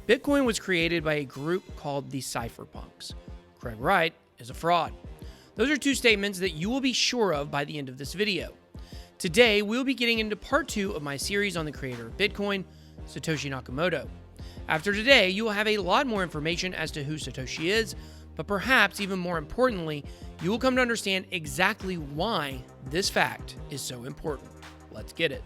Bitcoin was created by a group called the Cypherpunks. Craig Wright is a fraud. Those are two statements that you will be sure of by the end of this video. Today, we'll be getting into part 2 of my series on the creator of Bitcoin, Satoshi Nakamoto. After today, you will have a lot more information as to who Satoshi is, but perhaps even more importantly, you will come to understand exactly why this fact is so important. Let's get it.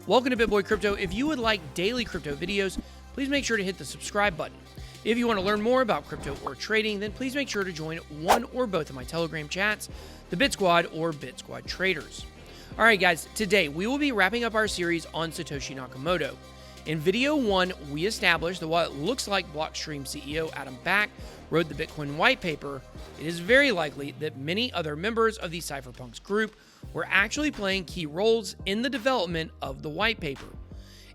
Welcome to BitBoyCrypto. If you would like daily crypto videos, please make sure to hit the subscribe button. If you want to learn more about crypto or trading, then please make sure to join one or both of my Telegram chats, the Bit Squad or Bit Squad Traders. All right, guys, today we will be wrapping up our series on Satoshi Nakamoto. In video 1, we established that while it looks like Blockstream CEO Adam Back wrote the Bitcoin Whitepaper, it is very likely that many other members of the Cypherpunks group were actually playing key roles in the development of the Whitepaper.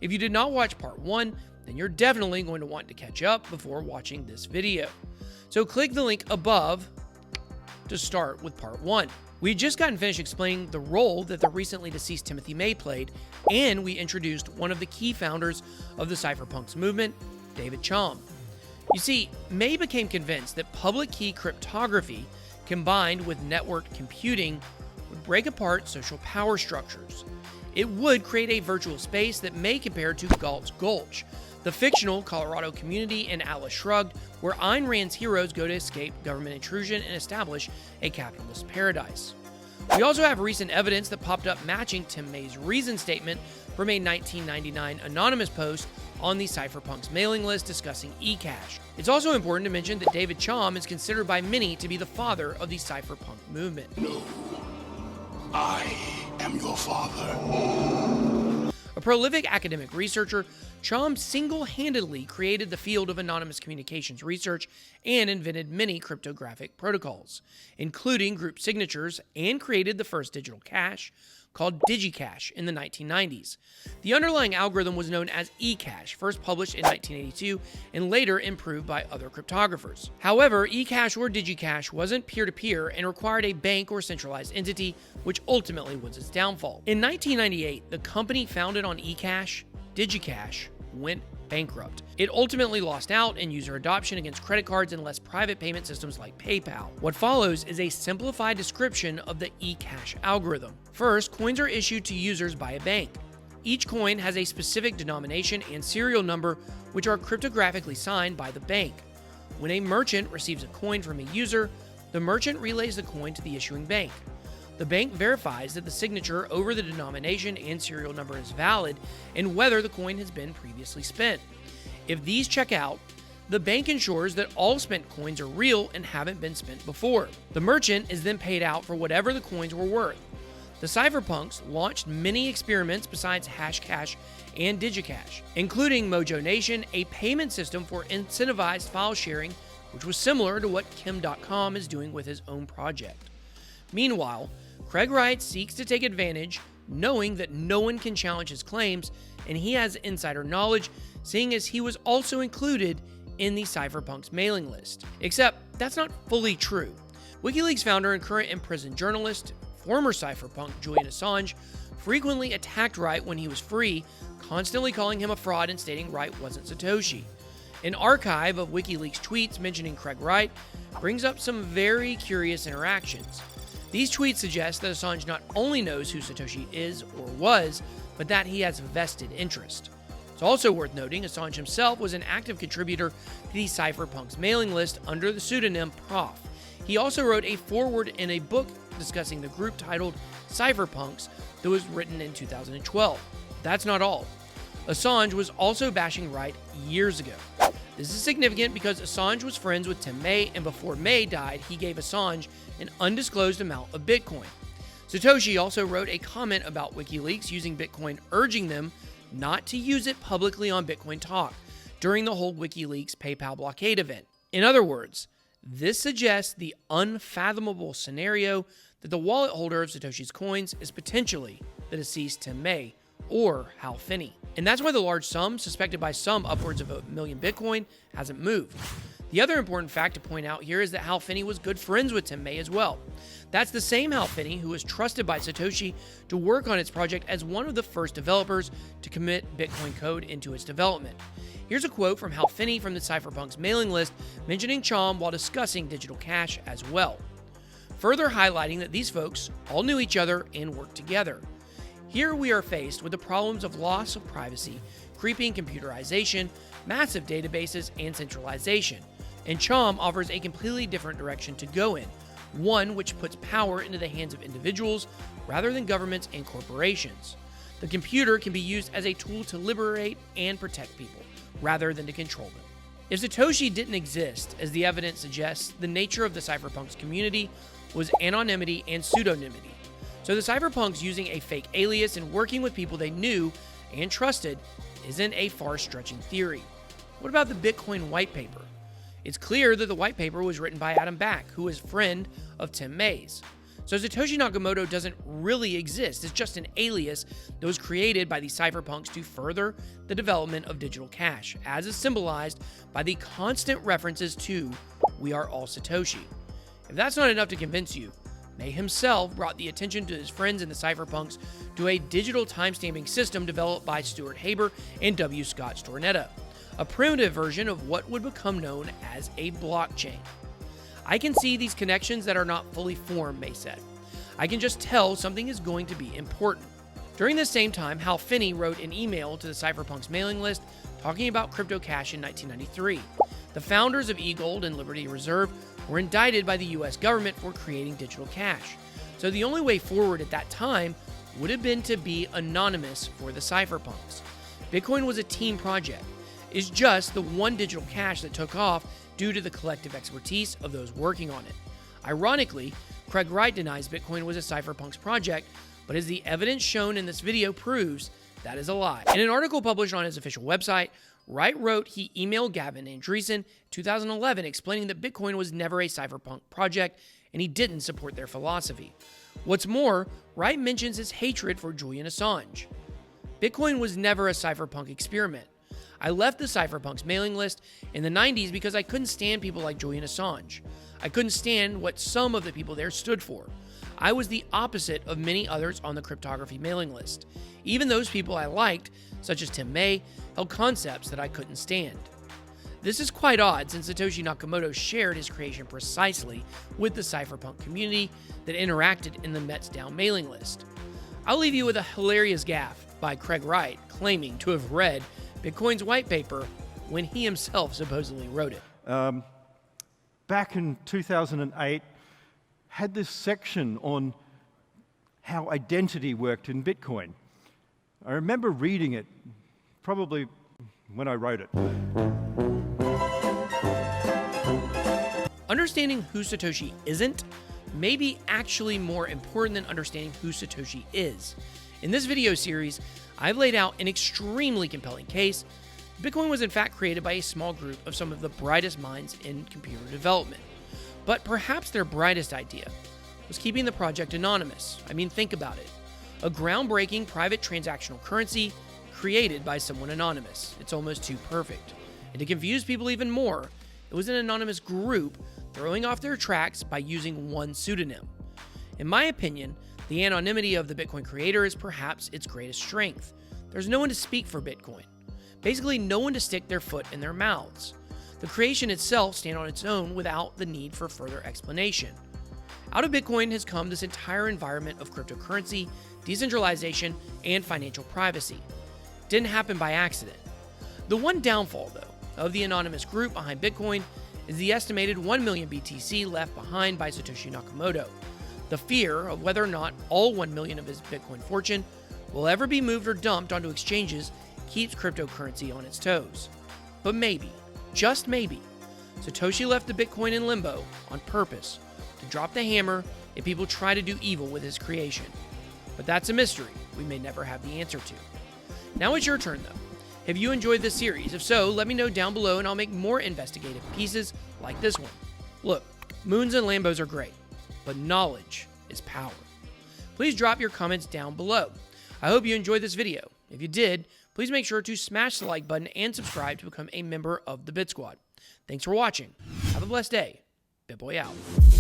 If you did not watch part 1, then you're definitely going to want to catch up before watching this video. So click the link above to start with part 1. We had just gotten finished explaining the role that the recently deceased Timothy May played, and we introduced one of the key founders of the Cypherpunks movement, David Chalmers. You see, May became convinced that public key cryptography combined with networked computing would break apart social power structures. It would create a virtual space that may compare to Galt's Gulch, the fictional Colorado community in Atlas Shrugged, where Ayn Rand's heroes go to escape government intrusion and establish a capitalist paradise. We also have recent evidence that popped up matching Tim May's reason statement from a 1999 anonymous post on the Cypherpunks mailing list discussing eCash. It's also important to mention that David Chalmers is considered by many to be the father of the cypherpunk movement. No, I am your father. A prolific academic researcher, Chalmers single-handedly created the field of anonymous communications research and invented many cryptographic protocols, including group signatures, and created the first digital cash, called DigiCash, in the 1990s. The underlying algorithm was known as eCash, first published in 1982 and later improved by other cryptographers. However, eCash or DigiCash wasn't peer-to-peer and required a bank or centralized entity, which ultimately was its downfall. In 1998, the company founded on eCash, DigiCash, went bankrupt. It ultimately lost out in user adoption against credit cards and less private payment systems like PayPal. What follows is a simplified description of the eCash algorithm. First, coins are issued to users by a bank. Each coin has a specific denomination and serial number, which are cryptographically signed by the bank. When a merchant receives a coin from a user, the merchant relays the coin to the issuing bank. The bank verifies that the signature over the denomination and serial number is valid and whether the coin has been previously spent. If these check out, the bank ensures that all spent coins are real and haven't been spent before. The merchant is then paid out for whatever the coins were worth. The Cypherpunks launched many experiments besides Hashcash and DigiCash, including Mojo Nation, a payment system for incentivized file sharing, which was similar to what Kim.com is doing with his own project. Meanwhile, Craig Wright seeks to take advantage, knowing that no one can challenge his claims, and he has insider knowledge, seeing as he was also included in the Cypherpunks mailing list. Except, that's not fully true. WikiLeaks founder and current imprisoned journalist, former cypherpunk Julian Assange, frequently attacked Wright when he was free, constantly calling him a fraud and stating Wright wasn't Satoshi. An archive of WikiLeaks tweets mentioning Craig Wright brings up some very curious interactions. These tweets suggest that Assange not only knows who Satoshi is or was, but that he has vested interest. It's also worth noting Assange himself was an active contributor to the Cypherpunks mailing list under the pseudonym Prof. He also wrote a foreword in a book discussing the group titled Cypherpunks that was written in 2012. That's not all. Assange was also bashing Wright years ago. This is significant because Assange was friends with Tim May, and before May died, he gave Assange an undisclosed amount of Bitcoin. Satoshi also wrote a comment about WikiLeaks using Bitcoin, urging them not to use it publicly on Bitcoin Talk during the whole WikiLeaks PayPal blockade event. In other words, this suggests the unfathomable scenario that the wallet holder of Satoshi's coins is potentially the deceased Tim May or Hal Finney. And that's why the large sum, suspected by some upwards of 1 million Bitcoin, hasn't moved. The other important fact to point out here is that Hal Finney was good friends with Tim May as well. That's the same Hal Finney who was trusted by Satoshi to work on its project as one of the first developers to commit Bitcoin code into its development. Here's a quote from Hal Finney from the Cypherpunks mailing list mentioning Chalm while discussing digital cash as well, further highlighting that these folks all knew each other and worked together. Here we are faced with the problems of loss of privacy, creeping computerization, massive databases, and centralization. And Chalm offers a completely different direction to go in, one which puts power into the hands of individuals rather than governments and corporations. The computer can be used as a tool to liberate and protect people, rather than to control them. If Satoshi didn't exist, as the evidence suggests, the nature of the Cypherpunks community was anonymity and pseudonymity. So the Cypherpunks using a fake alias and working with people they knew and trusted isn't a far-stretching theory. What about the Bitcoin Whitepaper? It's clear that the Whitepaper was written by Adam Back, who is a friend of Tim May's. So Satoshi Nakamoto doesn't really exist. It's just an alias that was created by the Cypherpunks to further the development of digital cash, as is symbolized by the constant references to "we are all Satoshi." If that's not enough to convince you, May himself brought the attention to his friends in the Cypherpunks to a digital timestamping system developed by Stuart Haber and W. Scott Stornetta, a primitive version of what would become known as a blockchain. I can see these connections that are not fully formed, May said. I can just tell something is going to be important. During this same time, Hal Finney wrote an email to the Cypherpunks mailing list talking about crypto cash in 1993. The founders of eGold and Liberty Reserve were indicted by the US government for creating digital cash. So the only way forward at that time would have been to be anonymous for the Cypherpunks. Bitcoin was a team project. It's just the one digital cash that took off due to the collective expertise of those working on it. Ironically, Wright denies Bitcoin was a Cypherpunks project, but as the evidence shown in this video proves, that is a lie. In an article published on his official website, Wright wrote he emailed Gavin Andreessen in 2011 explaining that Bitcoin was never a cypherpunk project and he didn't support their philosophy. What's more, Wright mentions his hatred for Julian Assange. Bitcoin was never a cypherpunk experiment. I left the Cypherpunks mailing list in the 90s because I couldn't stand people like Julian Assange. I couldn't stand what some of the people there stood for. I was the opposite of many others on the cryptography mailing list. Even those people I liked, such as Tim May, held concepts that I couldn't stand. This is quite odd since Satoshi Nakamoto shared his creation precisely with the cypherpunk community that interacted in the Mets Down mailing list. I'll leave you with a hilarious gaffe by Wright claiming to have read Bitcoin's Whitepaper when he himself supposedly wrote it. Back in 2008, had this section on how identity worked in Bitcoin. I remember reading it, probably when I wrote it. Understanding who Satoshi isn't may be actually more important than understanding who Satoshi is. In this video series, I've laid out an extremely compelling case. Bitcoin was in fact created by a small group of some of the brightest minds in computer development. But perhaps their brightest idea was keeping the project anonymous. I mean, think about it. A groundbreaking private transactional currency created by someone anonymous. It's almost too perfect. And to confuse people even more, it was an anonymous group throwing off their tracks by using one pseudonym. In my opinion, the anonymity of the Bitcoin creator is perhaps its greatest strength. There's no one to speak for Bitcoin. Basically, no one to stick their foot in their mouths. The creation itself stands on its own without the need for further explanation. Out of Bitcoin has come this entire environment of cryptocurrency, decentralization, and financial privacy. It didn't happen by accident. The one downfall, though, of the anonymous group behind Bitcoin is the estimated 1 million BTC left behind by Satoshi Nakamoto. The fear of whether or not all 1 million of his Bitcoin fortune will ever be moved or dumped onto exchanges keeps cryptocurrency on its toes. But maybe, just maybe, Satoshi left the Bitcoin in limbo on purpose to drop the hammer if people try to do evil with his creation. But that's a mystery we may never have the answer to. Now it's your turn though. Have you enjoyed this series? If so, let me know down below and I'll make more investigative pieces like this one. Look, moons and Lambos are great, but knowledge is power. Please drop your comments down below. I hope you enjoyed this video. If you did, please make sure to smash the like button and subscribe to become a member of the Bit Squad. Thanks for watching. Have a blessed day. BitBoy out.